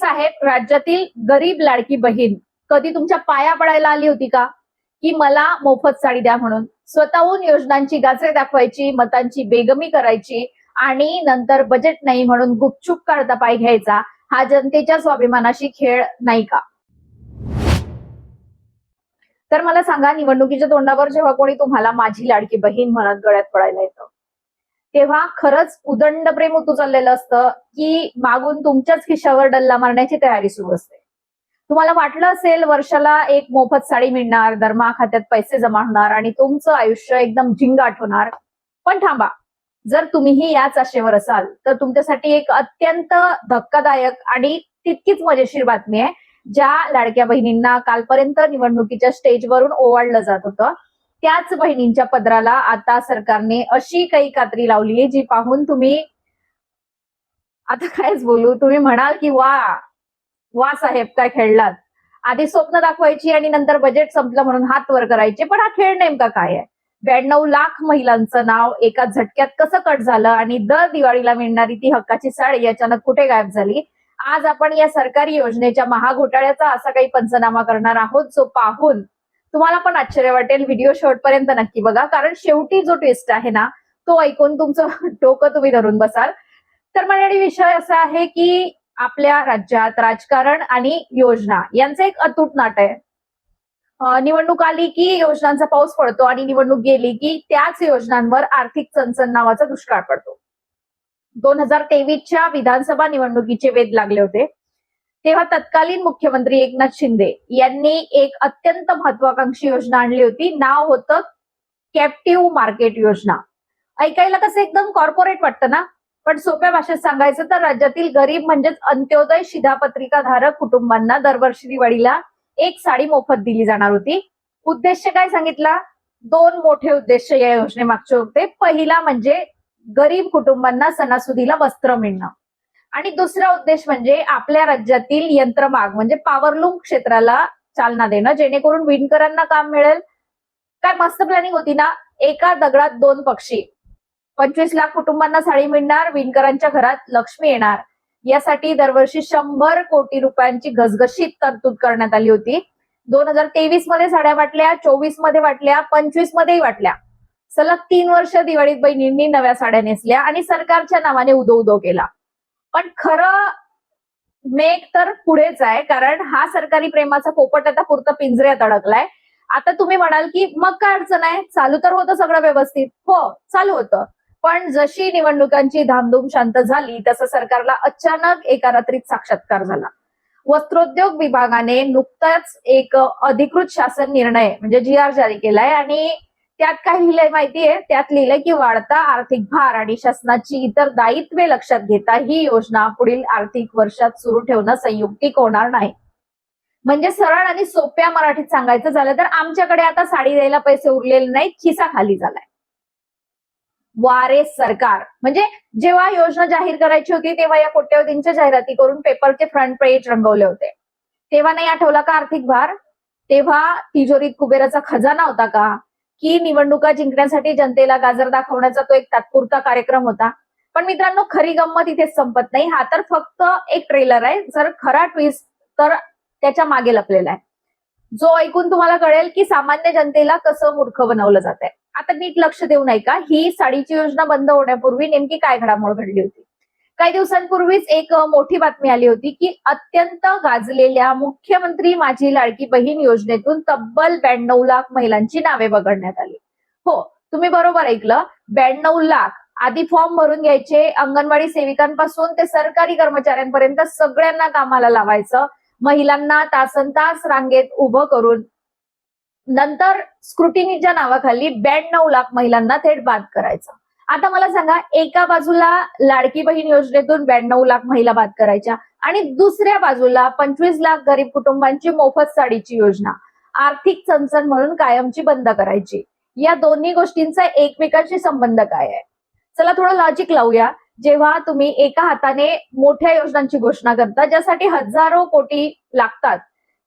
साहेब, राज्यातील गरीब लाडकी बहीण कधी तुमच्या पाया पडायला आली होती का, की मला मोफत साडी द्या म्हणून? स्वतःहून योजनांची गाजरे दाखवायची, मतांची बेगमी करायची आणि नंतर बजेट नाही म्हणून गुपचूप काढता पाय घ्यायचा. हा जनतेच्या स्वाभिमानाशी खेळ नाही का? तर मला सांगा, निवडणुकीच्या तोंडावर जेव्हा कोणी तुम्हाला माझी लाडकी बहीण म्हणत गळ्यात पडायला येतं, तेव्हा खरंच उदंड प्रेम उचललेलं असतं, की मागून तुमच्याच खिशावर डल्ला मारण्याची तयारी सुरू असते? तुम्हाला वाटलं असेल वर्षाला एक मोफत साडी मिळणार, दरमहा खात्यात पैसे जमा होणार आणि तुमचं आयुष्य एकदम झिंगाट होणार. पण थांबा, जर तुम्हीही याच आशेवर असाल तर तुमच्यासाठी एक अत्यंत धक्कादायक आणि तितकीच मजेशीर बातमी आहे. ज्या लाडक्या बहिणींना कालपर्यंत निवडणुकीच्या स्टेजवरून ओवाळलं जात होतं, त्याच बहिणींच्या पदराला आता सरकारने अशी काही कात्री लावली जी पाहून तुम्ही आता कायच बोलू, तुम्ही म्हणाल की वा वा साहेब, काय खेळलात. आधी स्वप्न दाखवायची आणि नंतर बजेट संपलं म्हणून हात वर करायचे. पण हा खेळ नेमका काय आहे? 92 लाख महिलांचं नाव एका झटक्यात कसं कट झालं आणि दर दिवाळीला मिळणारी ती हक्काची साडी अचानक कुठे गायब झाली? आज आपण या सरकारी योजनेच्या महाघोटाळ्याचा असा काही पंचनामा करणार आहोत, जो पाहून तुम्हाला पण आश्चर्य वाटेल. व्हिडिओ शेवटपर्यंत नक्की बघा, कारण शेवटी जो ट्विस्ट आहे ना, तो ऐकून तुमचं डोकं तुम्ही धरून बसाल. तर मंडळी, विषय असा आहे की आपल्या राज्यात राजकारण आणि योजना यांचं एक अतूट नातं आहे. निवडणूक आली की योजनांचा पाऊस पडतो आणि निवडणूक गेली की त्याच योजनांवर आर्थिक चणचण नावाचा दुष्काळ पडतो. 2023च्या विधानसभा निवडणुकीचे वेध लागले होते, तेव्हा तत्कालीन मुख्यमंत्री एकनाथ शिंदे यांनी एक अत्यंत महत्वाकांक्षी योजना आणली होती. नाव होतं कॅप्टिव्ह मार्केट योजना. ऐकायला कसं एकदम कॉर्पोरेट वाटतं ना, पण सोप्या भाषेत सांगायचं तर राज्यातील गरीब म्हणजेच अंत्योदय शिधापत्रिका धारक कुटुंबांना दरवर्षी दिवाळीला एक साडी मोफत दिली जाणार होती. उद्देश काय सांगितला? दोन मोठे उद्देश या योजनेमागचे होते. पहिला म्हणजे गरीब कुटुंबांना सणासुदीला वस्त्र मिळणं आणि दुसरा उद्देश म्हणजे आपल्या राज्यातील यंत्रमाग म्हणजे पॉवरलूम क्षेत्राला चालना देणं, जेणेकरून विणकरांना काम मिळेल. काय मस्त प्लॅनिंग होती ना? एका दगडात दोन पक्षी. 25 लाख कुटुंबांना साडी मिळणार, विणकरांच्या घरात लक्ष्मी येणार. यासाठी दरवर्षी 100 कोटी रुपयांची घसघशीत तरतूद करण्यात आली होती. 2023 मध्ये साड्या वाटल्या, 24 मध्ये वाटल्या, 25 मध्येही वाटल्या. सलग 3 वर्ष दिवाळीत बहिणींनी नव्या साड्या नेसल्या आणि सरकारच्या नावाने उदो उदो केला. पण खरं मेघ तर पुढेच आहे, कारण हा सरकारी प्रेमाचा पोपट आता पुरता पिंजऱ्यात अडकलाय. आता तुम्ही म्हणाल की मग काय अडचण आहे, चालू तर होतं सगळं व्यवस्थित. हो, चालू होतं. पण जशी निवडणुकांची धामधूम शांत झाली तसं सरकारला अचानक एका रात्रीत साक्षात्कार झाला. वस्त्रोद्योग विभागाने नुकताच एक अधिकृत शासन निर्णय म्हणजे GR जारी केलाय आणि त्यात काय लिहिलंय माहितीये? त्यात लिहिलंय की वाढता आर्थिक भार आणि शासनाची इतर दायित्वे लक्षात घेता ही योजना पुढील आर्थिक वर्षात सुरू ठेवणं संयुक्तिक होणार नाही. म्हणजे सरळ आणि सोप्या मराठीत सांगायचं झालं तर आमच्याकडे आता साडी द्यायला पैसे उरलेले नाहीत, खिसा खाली झालाय. वारे सरकार. म्हणजे जेव्हा योजना जाहीर करायची होती तेव्हा या कोट्यवधींच्या जाहिराती करून पेपरचे फ्रंट पेज रंगवले होते. तेव्हा नाही आठवला का आर्थिक भार? तेव्हा तिजोरीत कुबेराचा खजाना होता का? की निवडणुका जिंकण्यासाठी जनतेला गाजर दाखवण्याचा तो एक तात्पुरता कार्यक्रम होता? पण मित्रांनो, खरी गंमत इथेच संपत नाही. हा तर फक्त एक ट्रेलर आहे. जर खरा ट्विस्ट तर त्याच्या मागे लपलेला आहे, जो ऐकून तुम्हाला कळेल की सामान्य जनतेला कसं मूर्ख बनवलं जात आहे. आता नीट लक्ष देऊ नाही का? ही साडीची योजना बंद होण्यापूर्वी नेमकी काय घडामोड घडली होती? काही दिवसांपूर्वीच एक मोठी बातमी आली होती की अत्यंत गाजलेल्या मुख्यमंत्री माझी लाडकी बहीण योजनेतून तब्बल 92 लाख महिलांची नावे वगळण्यात आली. हो, तुम्ही बरोबर ऐकलं, 92 लाख. आधी फॉर्म भरून घ्यायचे, अंगणवाडी सेविकांपासून ते सरकारी कर्मचाऱ्यांपर्यंत सगळ्यांना कामाला लावायचं, महिलांना तासनतास रांगेत उभं करून नंतर स्क्रुटिनीच्या नावाखाली 92 लाख महिलांना थेट बाद करायचं. आता मला सांगा, एका बाजूला लाडकी बहीण योजनेतून 92 लाख महिला बाद करायच्या आणि दुसऱ्या बाजूला 25 लाख गरीब कुटुंबांची मोफत साडीची योजना आर्थिक चणचण म्हणून कायमची बंद करायची. या दोन्ही गोष्टींचा एकमेकांशी संबंध काय आहे? चला थोडं लॉजिक लावूया. जेव्हा तुम्ही एका हाताने मोठ्या योजनांची घोषणा करता ज्यासाठी हजारो कोटी लागतात,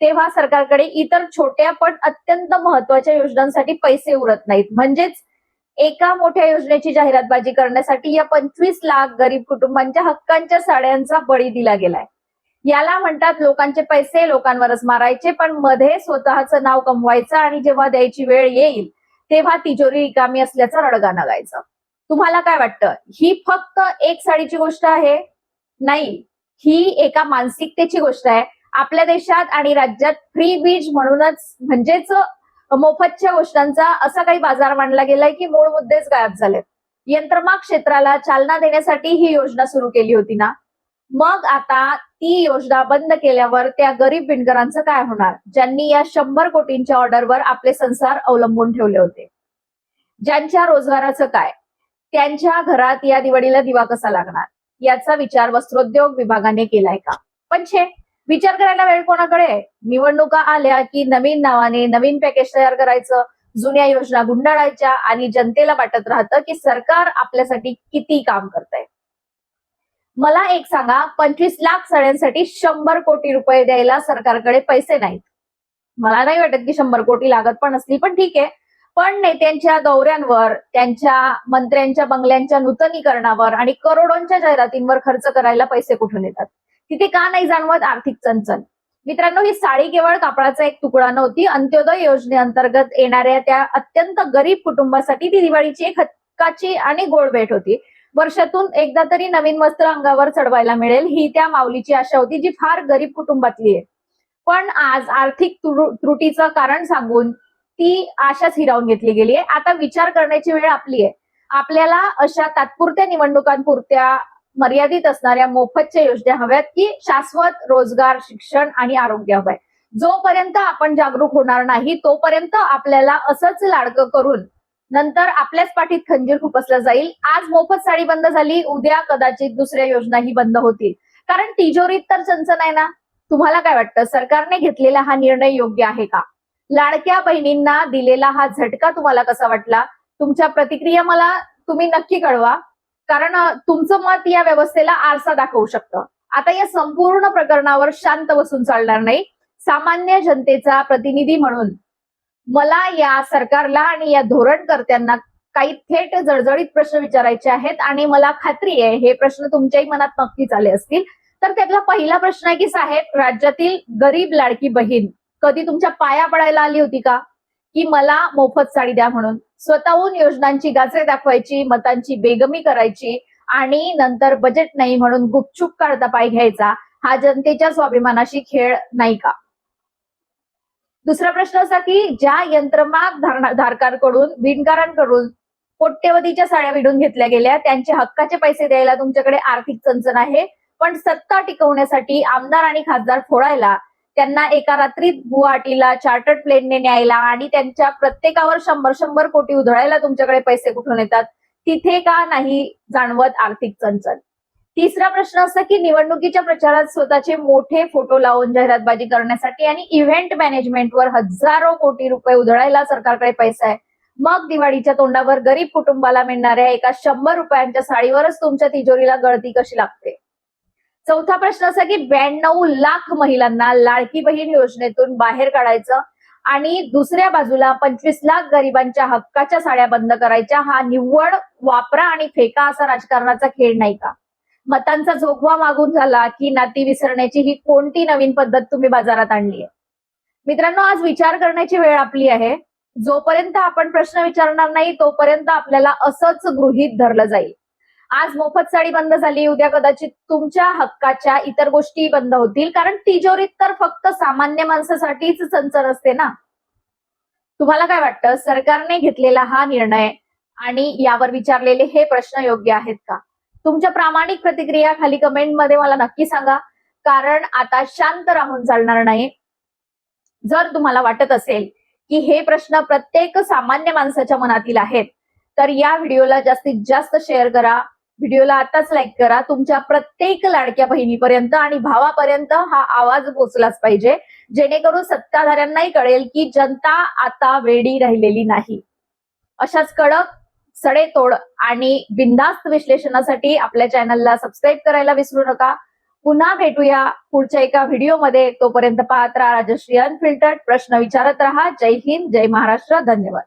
तेव्हा सरकारकडे इतर छोट्या पण अत्यंत महत्वाच्या योजनांसाठी पैसे उरत नाहीत. म्हणजेच एका मोठ्या योजनेची जाहिरातबाजी करण्यासाठी या 25 लाख गरीब कुटुंबांच्या हक्कांच्या साड्यांचा बळी दिला गेलाय. याला म्हणतात लोकांचे पैसे लोकांवरच मारायचे, पण मध्ये स्वतःचं नाव कमवायचं आणि जेव्हा द्यायची वेळ येईल तेव्हा तिजोरी रिकामी असल्याचं रडगाणं गायचं. तुम्हाला काय वाटतं, ही फक्त एक साडीची गोष्ट आहे? नाही, ही एका मानसिकतेची गोष्ट आहे. आपल्या देशात आणि राज्यात फ्री बीज म्हणूनच म्हणजेच मोफतच्या गोष्टांचा असा काही बाजार मांडला गेलाय की मूळ मुद्देच गायब झालेत. यंत्रमाग क्षेत्राला चालना देण्यासाठी ही योजना सुरू केली होती ना, मग आता ती योजना बंद केल्यावर त्या गरीब विणकरांचं काय होणार, ज्यांनी या 100 कोटींच्या ऑर्डरवर आपले संसार अवलंबून ठेवले होते? ज्यांच्या रोजगाराचं काय? त्यांच्या घरात या दिवाळीला दिवा कसा लागणार, याचा विचार वस्त्रोद्योग विभागाने केलाय का? पण विचार करायला वेळ कोणाकडे आहे? निवडणुका आल्या की नवीन नावाने नवीन पॅकेज तयार करायचं, जुन्या योजना गुंडाळायच्या आणि जनतेला वाटत राहतं की सरकार आपल्यासाठी किती काम करतंय. मला एक सांगा, 25 लाख साड्यांसाठी 100 कोटी रुपये द्यायला सरकारकडे पैसे नाहीत. मला नाही वाटत की 100 कोटी लागत पण असली, पण ठीक आहे. पण नेत्यांच्या दौऱ्यांवर, त्यांच्या मंत्र्यांच्या बंगल्यांच्या नूतनीकरणावर आणि करोडोंच्या जाहिरातींवर खर्च करायला पैसे कुठून येतात? तिथे का नाही जाणवत आर्थिक चणचण? मित्रांनो, ही साडी केवळ कापडाचा एक तुकडा नव्हती. अंत्योदय योजनेअंतर्गत येणाऱ्या त्या अत्यंत गरीब कुटुंबासाठी ती दिवाळीची एक हक्काची आणि गोड भेट होती. वर्षातून एकदा तरी नवीन वस्त्र अंगावर चढवायला मिळेल, ही त्या माऊलीची आशा होती, जी फार गरीब कुटुंबातली आहे. पण आज आर्थिक त्रुटीचं कारण सांगून ती आशाच हिरावून घेतली गेली आहे. आता विचार करण्याची वेळ आपली आहे. आपल्याला अशा तात्पुरत्या निवडणुकांपुरत्या मर्यादित असणाऱ्या मोफतच्या योजना हव्यात की शाश्वत रोजगार, शिक्षण आणि आरोग्य हवंय? जोपर्यंत आपण जागरूक होणार नाही तोपर्यंत आपल्याला असंच लाडकं करून नंतर आपल्याच पाठीत खंजीर खुपसला जाईल. आज मोफत साडी बंद झाली, उद्या कदाचित दुसऱ्या योजनाही बंद होतील, कारण तिजोरीत तर चणचण आहे ना. तुम्हाला काय वाटतं, सरकारने घेतलेला हा निर्णय योग्य आहे का? लाडक्या बहिणींना दिलेला हा झटका तुम्हाला कसा वाटला? तुमच्या प्रतिक्रिया मला तुम्ही नक्की कळवा, कारण तुमचं मत या व्यवस्थेला आरसा दाखवू शकतं. आता या संपूर्ण प्रकरणावर शांत बसून चालणार नाही. सामान्य जनतेचा प्रतिनिधी म्हणून मला या सरकारला आणि या धोरणकर्त्यांना काही थेट जळजळीत प्रश्न विचारायचे आहेत आणि मला खात्री आहे हे प्रश्न तुमच्याही मनात नक्कीच आले असतील. तर त्यातला पहिला प्रश्न आहे की साहेब, राज्यातील गरीब लाडकी बहीण कधी तुमच्या पाया पडायला आली होती का, की मला मोफत साडी द्या म्हणून? स्वतःहून योजनांची गाजरे दाखवायची, मतांची बेगमी करायची आणि नंतर बजेट नाही म्हणून गुपचूप काढता पाय घ्यायचा, हा जनतेच्या स्वाभिमानाशी खेळ नाही का? दुसरा प्रश्न असा की ज्या यंत्रमाग धारकांकडून, विणकरांकडून कोट्यवधीच्या साड्या विणून घेतल्या गेल्या, त्यांचे हक्काचे पैसे द्यायला तुमच्याकडे आर्थिक चणचण आहे, पण सत्ता टिकवण्यासाठी आमदार आणि खासदार फोडायला, त्यांना एका रात्रीत गुवाहाटीला चार्टर्ड प्लेनने न्यायला आणि त्यांच्या प्रत्येकावर 100 कोटी उधळायला तुमच्याकडे पैसे कुठून येतात? तिथे का नाही जाणवत आर्थिक चणचण? तिसरा प्रश्न असा की निवडणुकीच्या प्रचारात स्वतःचे मोठे फोटो लावून जाहिरातबाजी करण्यासाठी आणि इव्हेंट मॅनेजमेंटवर हजारो कोटी रुपये उधळायला सरकारकडे पैसा आहे, मग दिवाळीच्या तोंडावर गरीब कुटुंबाला मिळणाऱ्या एका 100 रुपयांच्या साडीवरच तुमच्या तिजोरीला गळती कशी लागते? चौथा प्रश्न असा की 92 लाख महिलांना लाडकी बहीण योजनेतून बाहेर काढायचं आणि दुसऱ्या बाजूला 25 लाख गरिबांच्या हक्काच्या साड्या बंद करायच्या, हा निव्वळ वापरा आणि फेका असा राजकारणाचा खेळ नाही का? मतांचा झोकवा मागून झाला की नाती विसरण्याची ही कोणती नवीन पद्धत तुम्ही बाजारात आणली आहे? मित्रांनो, आज विचार करण्याची वेळ आपली आहे. जोपर्यंत आपण प्रश्न विचारणार नाही तोपर्यंत आपल्याला असंच गृहीत धरलं जाईल. आज मोफत साडी बंद झाली, उद्या कदाचित तुमच्या हक्काच्या इतर गोष्टी बंद होतील, कारण तिजोरीत तर फक्त सामान्य माणसासाठीच चणचण असते ना. तुम्हाला काय वाटतं, सरकारने घेतलेला हा निर्णय आणि यावर विचारलेले हे प्रश्न योग्य आहेत का? तुमच्या प्रामाणिक प्रतिक्रिया खाली कमेंटमध्ये मला नक्की सांगा, कारण आता शांत राहून चालणार नाही. जर तुम्हाला वाटत असेल की हे प्रश्न प्रत्येक सामान्य माणसाच्या मनातील आहेत, तर या व्हिडिओला जास्तीत जास्त शेअर करा, व्हिडिओला आताच लाईक करा. तुमच्या प्रत्येक लाडक्या बहिणीपर्यंत आणि भावापर्यंत हा आवाज पोहोचलाच पाहिजे, जेणेकरून सत्ताधाऱ्यांनाही कळेल की जनता आता वेडी राहिलेली नाही. अशाच कडक, सडेतोड आणि बिनधास्त विश्लेषणासाठी आपल्या चॅनलला सबस्क्राईब करायला विसरू नका. पुन्हा भेटूया पुढच्या एका व्हिडिओमध्ये. तोपर्यंत पाहत राहा राजश्री अनफिल्टर्ड. प्रश्न विचारत राहा. जय हिंद, जय महाराष्ट्र. धन्यवाद.